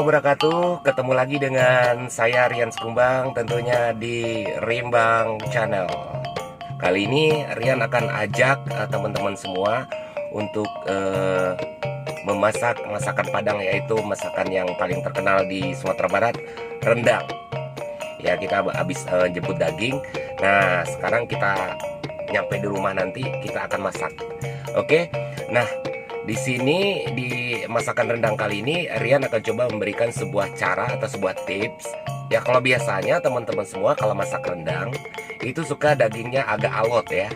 wabarakatuh. Ketemu lagi dengan saya Rian Sekumbang, tentunya di Rimbang Channel. Kali ini Rian akan ajak teman-teman semua untuk memasak masakan Padang, yaitu masakan yang paling terkenal di Sumatera Barat, rendang. Ya, kita habis jemput daging. Nah, sekarang kita nyampe di rumah, nanti kita akan masak. Oke. Nah, di sini di masakan rendang kali ini Rian akan coba memberikan sebuah cara atau sebuah tips. Ya, kalau biasanya teman-teman semua kalau masak rendang itu suka dagingnya agak alot ya.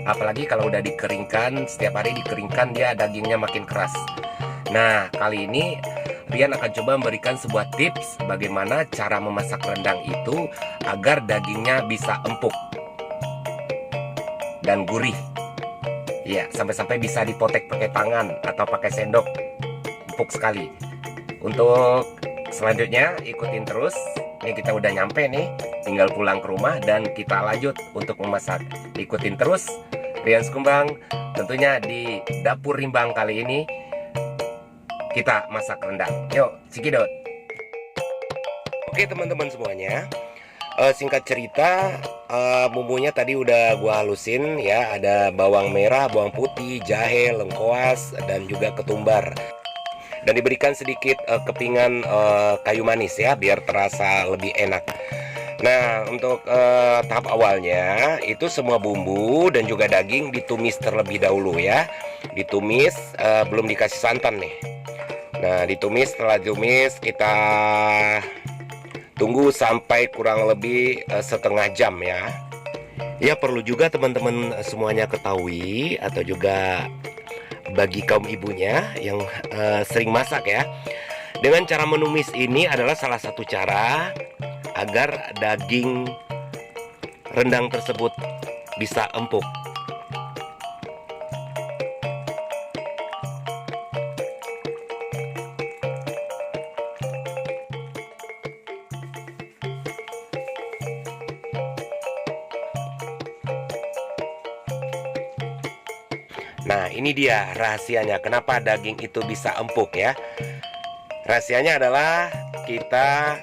Apalagi kalau udah dikeringkan, setiap hari dikeringkan, dia dagingnya makin keras. Nah, kali ini Rian akan coba memberikan sebuah tips bagaimana cara memasak rendang itu agar dagingnya bisa empuk dan gurih. Ya, sampai-sampai bisa dipotek pakai tangan atau pakai sendok, empuk sekali. Untuk selanjutnya ikutin terus. Ini kita udah nyampe nih, tinggal pulang ke rumah dan kita lanjut untuk memasak. Ikutin terus Rian Sekumbang, tentunya di Dapur Rimbang kali ini kita masak rendang. Yuk, cikidot. Oke teman-teman semuanya, singkat cerita, bumbunya tadi udah gua halusin ya. Ada bawang merah, bawang putih, jahe, lengkoas, dan juga ketumbar. Dan diberikan sedikit kepingan kayu manis ya, biar terasa lebih enak. Nah, untuk tahap awalnya itu semua bumbu dan juga daging ditumis terlebih dahulu ya. Ditumis, belum dikasih santan nih. Nah, ditumis, setelah ditumis kita tunggu sampai kurang lebih setengah jam ya. Ya, perlu juga teman-teman semuanya ketahui, atau juga bagi kaum ibunya yang sering masak ya, dengan cara menumis ini adalah salah satu cara agar daging rendang tersebut bisa empuk. Nah, ini dia rahasianya kenapa daging itu bisa empuk ya. Rahasianya adalah kita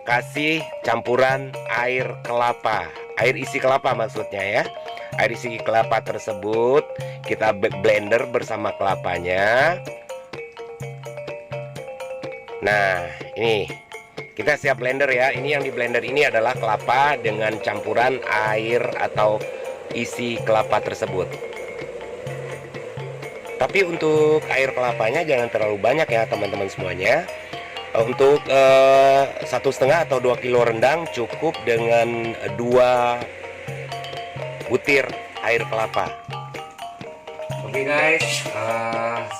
kasih campuran air kelapa, air isi kelapa maksudnya ya. Air isi kelapa tersebut kita blender bersama kelapanya. Nah, ini kita siap blender ya. Ini yang di blender ini adalah kelapa dengan campuran air atau isi kelapa tersebut. Tapi untuk air kelapanya jangan terlalu banyak ya teman-teman semuanya. Untuk 1,5 atau 2 kilo rendang cukup dengan 2 butir air kelapa. Oke guys,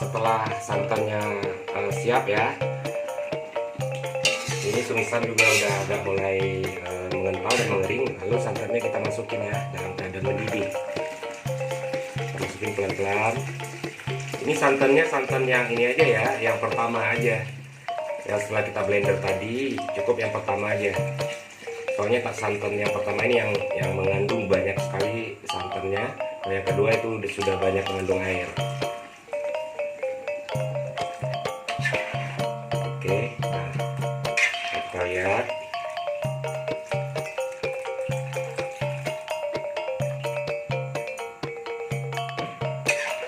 setelah santannya siap ya, ini tumisan juga udah agak mulai mengental dan mengering. Lalu santannya kita masukin ya dalam keadaan mendidih. Masukin pelan-pelan. Ini santannya santan yang ini aja ya, yang pertama aja. Yang setelah kita blender tadi cukup yang pertama aja. Soalnya santan yang pertama ini yang mengandung banyak sekali santannya. Kalau yang kedua itu sudah banyak mengandung air. Oke, nah kita lihat.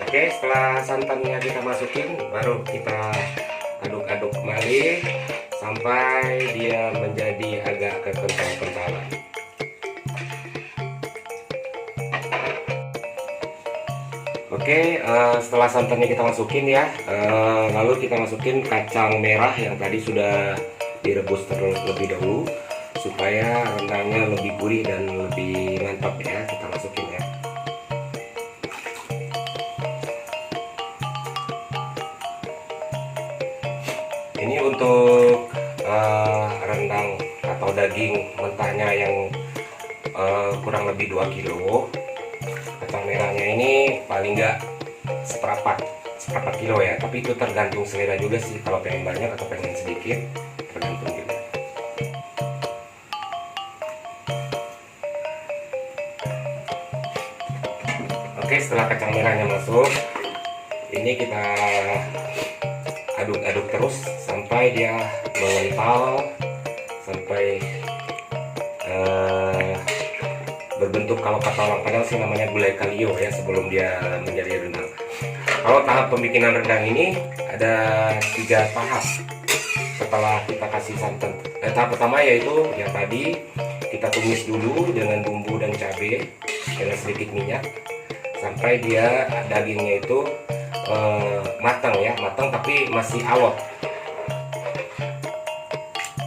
Oke, setelah santannya kita masukin, baru kita aduk-aduk kembali sampai dia menjadi agak kekental-kentalan. Oke, setelah santannya kita masukin ya, lalu kita masukin kacang merah yang tadi sudah direbus terlebih dahulu supaya rendangnya lebih gurih dan lebih mantap ya. Kita masukin ya. Ini untuk rendang atau daging mentahnya yang kurang lebih 2 kilo. Kacang merahnya ini paling nggak seperempat kilo ya. Tapi itu tergantung selera juga sih. Kalau pengen banyak atau pengen sedikit, tergantung juga. Oke, setelah kacang merahnya masuk, ini kita aduk-aduk terus sampai dia mengental, sampai berbentuk, kalau kata orang Padang sih namanya gulai kalio ya, sebelum dia menjadi rendang. Kalau tahap pembikinan rendang ini ada 3 tahap setelah kita kasih santan. Tahap pertama yaitu yang tadi kita tumis dulu dengan bumbu dan cabai dengan sedikit minyak sampai dia dagingnya itu matang ya, matang tapi masih alot.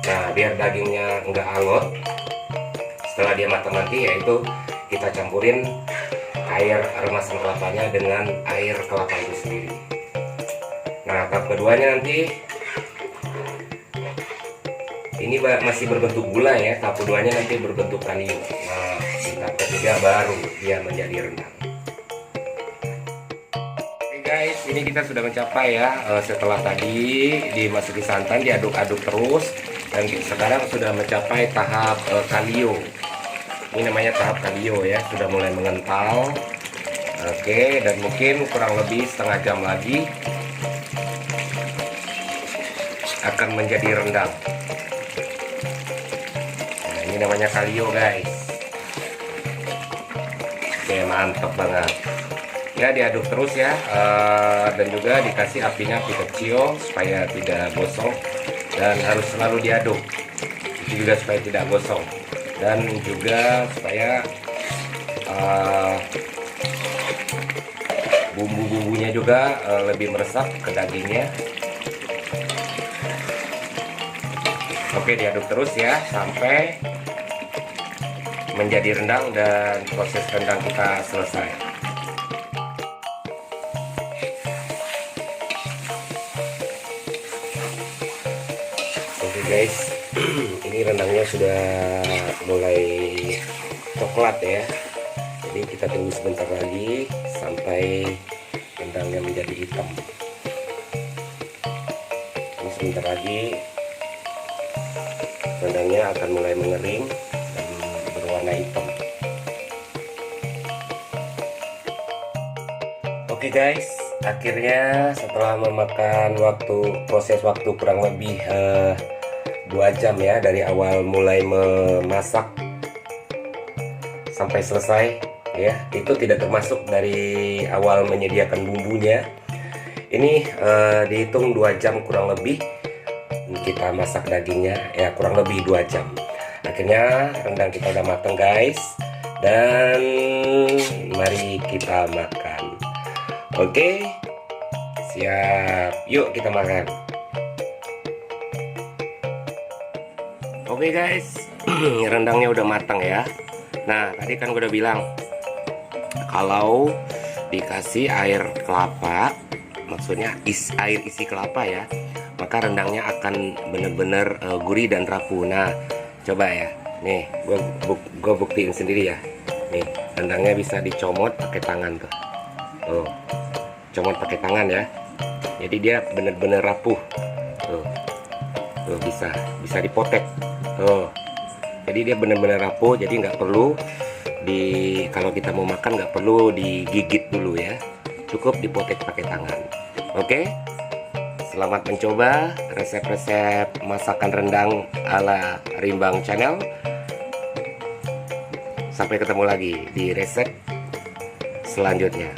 Nah, biar dagingnya enggak alot, setelah dia matang nanti yaitu kita campurin air remasan kelapanya dengan air kelapa itu sendiri. Nah, tahap keduanya nanti ini masih berbentuk gula ya, tahap keduanya nanti berbentuk kalio. Nah, di tahap ketiga baru dia menjadi rendang. Oke guys, ini kita sudah mencapai ya, setelah tadi dimasuki santan, diaduk-aduk terus, dan sekarang sudah mencapai tahap kalio. Ini namanya tahap kalio ya, sudah mulai mengental. Oke, dan mungkin kurang lebih setengah jam lagi akan menjadi rendang. Nah, ini namanya kalio guys. Oke, mantap banget ya, diaduk terus ya, dan juga dikasih apinya api kecil supaya tidak gosong, dan harus selalu diaduk itu juga supaya tidak gosong, dan juga supaya bumbu-bumbunya juga lebih meresap ke dagingnya. Oke, diaduk terus ya sampai menjadi rendang dan proses rendang kita selesai. Oke guys, ini rendangnya sudah mulai coklat ya. Jadi kita tunggu sebentar lagi sampai rendangnya menjadi hitam. Ini sebentar lagi rendangnya akan mulai mengering dan berwarna hitam. Oke guys, akhirnya setelah memakan proses waktu kurang lebih 2 jam ya, dari awal mulai memasak sampai selesai ya, itu tidak termasuk dari awal menyediakan bumbunya. Ini dihitung 2 jam kurang lebih kita masak dagingnya ya, kurang lebih 2 jam. Akhirnya rendang kita udah matang guys, dan mari kita makan. Oke, siap, yuk kita makan. Oke guys, rendangnya udah matang ya. Nah, tadi kan gue udah bilang kalau dikasih air kelapa, maksudnya air isi kelapa ya, maka rendangnya akan bener-bener gurih dan rapuh. Nah, coba ya, nih gue buktiin sendiri ya. Nih, rendangnya bisa dicomot pakai tangan tuh. Tuh, comot pakai tangan ya. Jadi dia bener-bener rapuh. Tuh, tuh bisa dipotek. Tuh, jadi dia bener-bener rapuh. Jadi nggak perlu kalau kita mau makan nggak perlu digigit dulu ya. Cukup dipotek pakai tangan. Oke? Selamat mencoba resep-resep masakan rendang ala Rimbang Channel. Sampai ketemu lagi di resep selanjutnya.